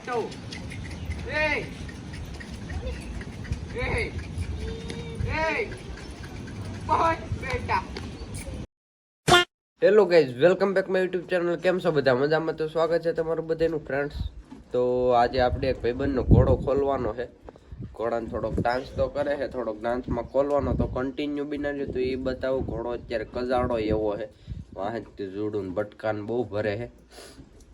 Hello guys, welcome back my YouTube channel. કેમ છો બધા? મજામાં? તો સ્વાગત છે તમારું બધાનું ફ્રેન્ડ્સ. તો આજે આપણે એક ભાઈબંધનો ઘોડો ખોલવાનો છે. ઘોડાને થોડોક ડાન્સ તો કરે છે, થોડોક ડાન્સમાં ખોલવાનો તો કન્ટિન્યુ બનાવ્યું તો એ બતાવું. ઘોડો અત્યારે કજાડો એવો છે, વાહનથી જોડું બટકાન બહુ ભરે છે.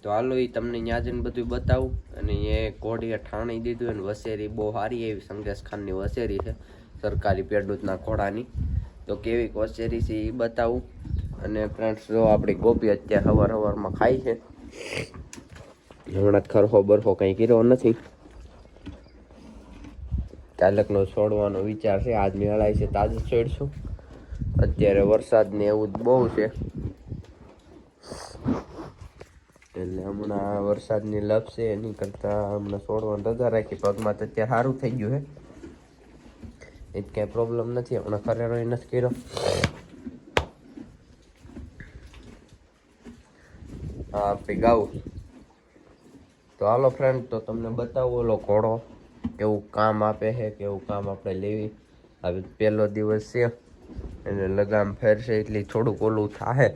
તો હાલો એ તમને ત્યાં જઈને બધું બતાવું. અને એ ઘોડીએ ઠાણી દીધું અને વસેરી બહુ સારી એવી સંદેશ ખાનની વસેરી છે, સરકારી પેડૂતના ઘોડાની. તો કેવી વસેરી છે એ બતાવું. અને ફ્રેન્ડ્સ જો આપણી ગોપી અત્યારે સવારમાં ખાય છે. હમણાં ખરખો બરખો કંઈ કર્યો નથી. કાલકનો છોડવાનો વિચાર છે, આજ મેળાય છે તાજ છોડશું. અત્યારે વરસાદ ને એવું બહુ છે એટલે હમણાં વરસાદની લપ છે, એની કરતાં હમણાં છોડવાનું રજા રાખી. પગમાં તો અત્યારે સારું થઈ ગયું છે, એ જ કાંઈ પ્રોબ્લેમ નથી. હમણાં ખરેરો નથી કર્યો. હા આપણી ગાઉ. તો હાલો ફ્રેન્ડ, તો તમને બતાવું ઓલો ઘોડો કેવું કામ આપે છે, કેવું કામ આપણે લેવી. હવે પહેલો દિવસ છે એને લગામ ફેરશે એટલી થોડુંક ઓલું થાય,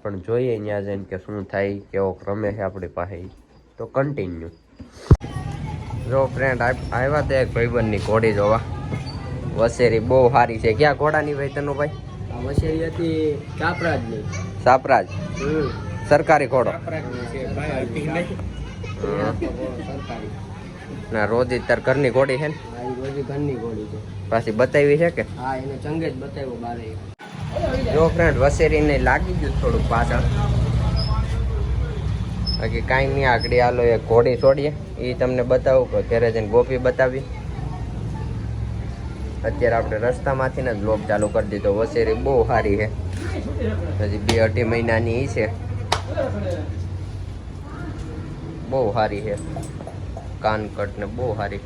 પણ જોઈએ ત્યાં જઈને કે શું થાય, કેવો રમે છે આપણી પાસે. તો કન્ટિન્યુ જો ફ્રેન્ડ આવ્યા તો એક ભાઈબંધની ઘોડી જોવા. વસેરી બહુ સારી છે. ક્યાં ઘોડાની ભાઈ તનો ભાઈ? વસેરી હતી ચાપરાજની. સાપરાજ સરકારી ઘોડો ના રોજ તાર ઘરની ઘોડી છે ને? ઘરની ઘોડી છે. પાછી બતાવી છે કે? હા, એને ચંગે જ બતાવ્યો બારે. જો ફ્રેન્ડ વસેરીને લાગી ગયું થોડુંક પાછળ. બાકી કાંઈ નહીં, આગળ હાલો એક ઘોડી છોડીએ એ તમને બતાવું કે ઘરે જઈને ગોપી બતાવી. અત્યારે આપણે રસ્તામાંથી ને જ બ્લોગ ચાલુ કરી દીધો. વસેરી બહુ સારી છે, હજી 2-2.5 મહિનાની છે. બહુ સારી છે, કાનકટ ને બહુ સારી.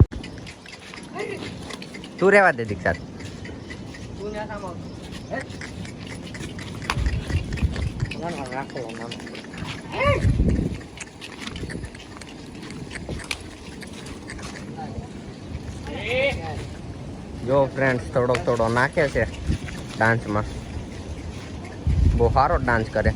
તું રહેવા દે દીક્ષા. જો ફ્રેન્ડ્સ થોડો નાખે છે ડાન્સમાં. બહુ સારો ડાન્સ કરે.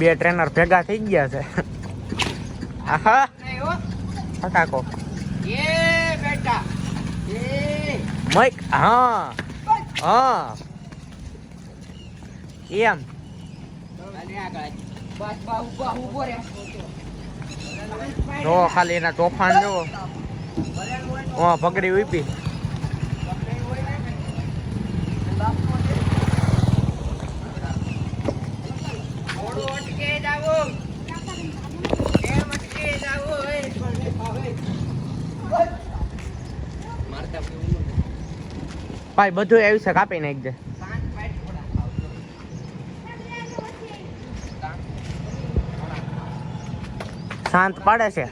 બે ટ્રેનર ભેગા થઈ ગયા છે. આહા ફટાકો મૈક. હા હા એમ જો ખાલી એના તોફાન જો. હા પકડી ઉભી. ભાઈ બધું આવી છે, કાપી નાખજે. શાંત પાડે છે.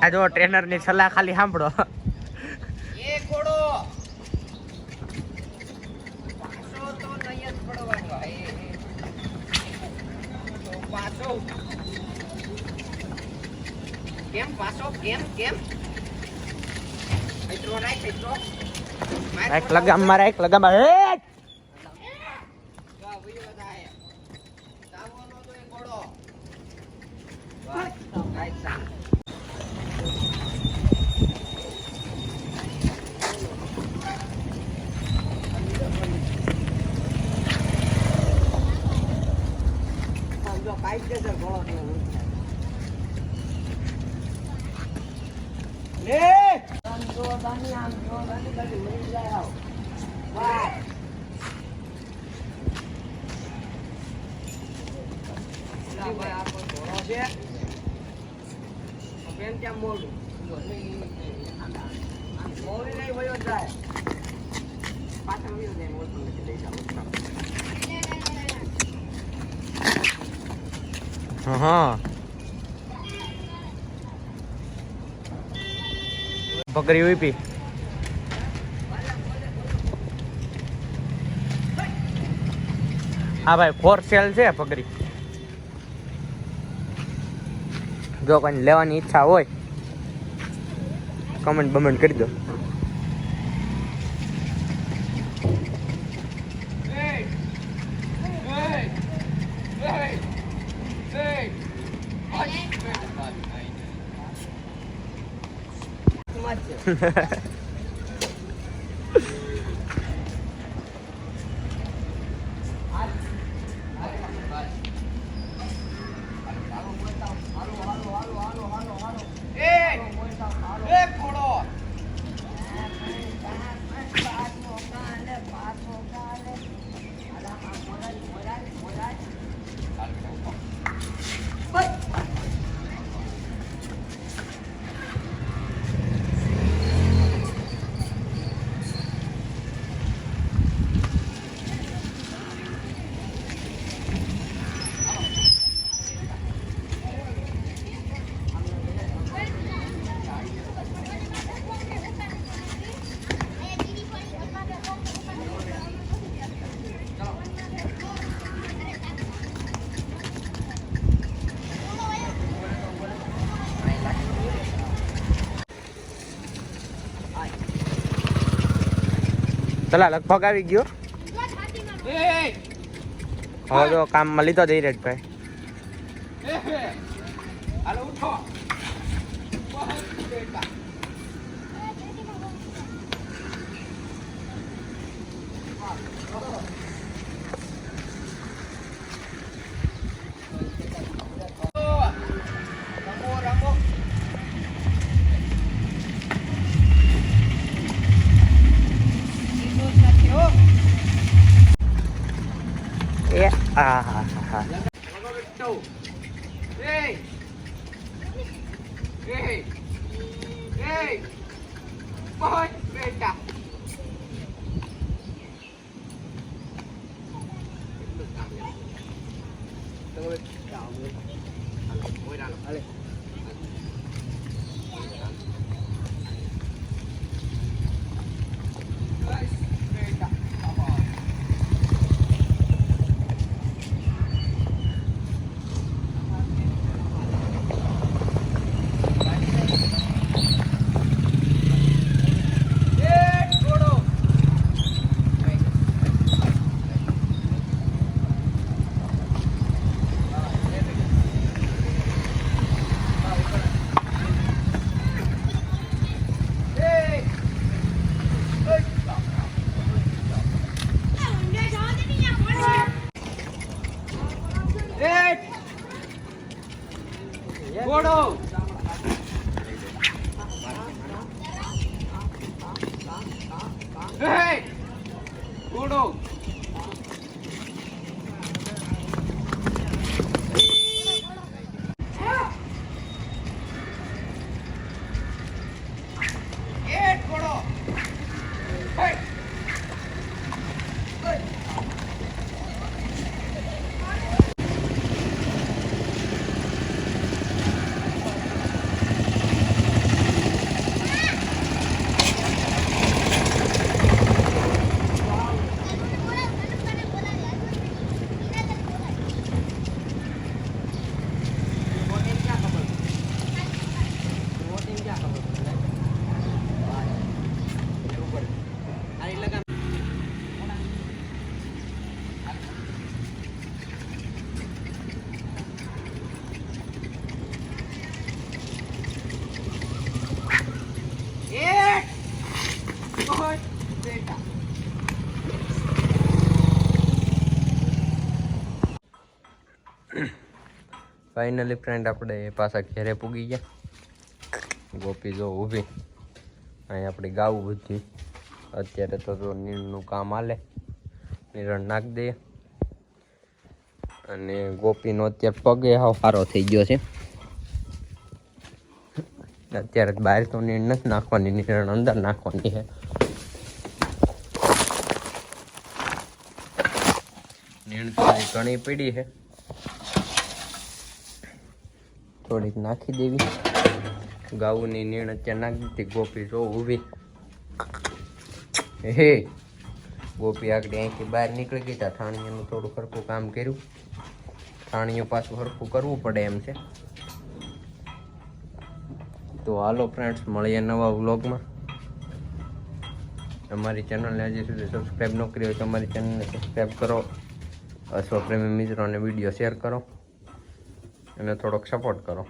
આ જો ટ્રેનર ની સલાહ ખાલી સાંભળો. લગામ મારા એક લગામ. હા પકડી ઉઈપી હા ભાઈ ફોર સેલ છે પકડી જો કોઈ લેવાની ઈચ્છા હોય કમેન્ટ બમેન્ટ કરી દો ચલા લગભગ આવી ગયો હવે જો કામમાં લીધો ધીરજભાઈ એ આ હા હા ફાઇનલી ફ્રેન્ડ આપણે પાછા ઘેરે પૂગી ગયા ગોપી જો ઊભી અહીં આપણે ગાવું બધી અત્યારે તો નીરનું કામ હાલે નીરણ નાખી દઈએ અને ગોપીનો અત્યારે પગે હાવ સારો થઈ ગયો છે અત્યારે બહાર તો નીર નથી નાખવાની નીરણ અંદર નાખવાની છે નીણ તો ઘણી પીડી છે થોડીક નાખી દેવી. ગાઉની નીણ અત્યારે નાખી દીધી. ગોપી જો ઊભી. હે ગોપી આગળ અહીંથી બહાર નીકળી ગઈ તા ઠાણીયાનું થોડું સરખું કામ કર્યું. ઠાણીયું પાછું સરખું કરવું પડે એમ છે. તો હાલો ફ્રેન્ડ્સ, મળીએ નવા વ્લોગમાં. અમારી ચેનલને હજી સુધી સબસ્ક્રાઈબ ન કરી હોય તો અમારી ચેનલને સબસ્ક્રાઈબ કરો, અથવા પ્રેમી મિત્રોને વિડીયો શેર કરો અને થોડોક સપોર્ટ કરો.